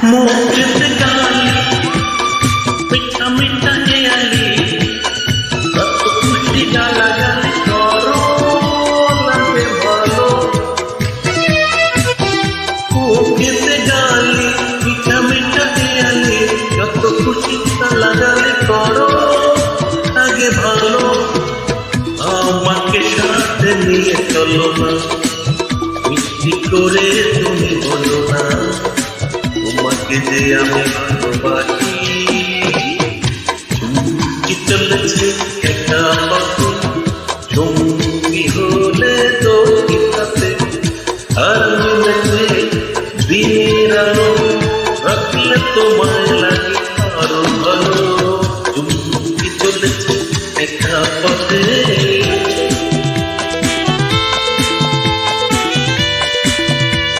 মুখেতে গালি মিঠা মিঠা হেয়ালি কত খুশি গালাগালি করো লাগে ভালো মুখেতে গালি মিঠা মিঠা হেয়ালি কত খুশি গালাগালি করো লাগে ভালো আমাকে সাথে নিয়ে চলো না মিষ্টি করে তুমি বলো না তোমাকে যে আমি ভালোবাসি চুমকি চলেছে একটা পাখি চুমকি হলে দোকিটাতে আর মিলেছে দিনের আলো রাখলে তোমায়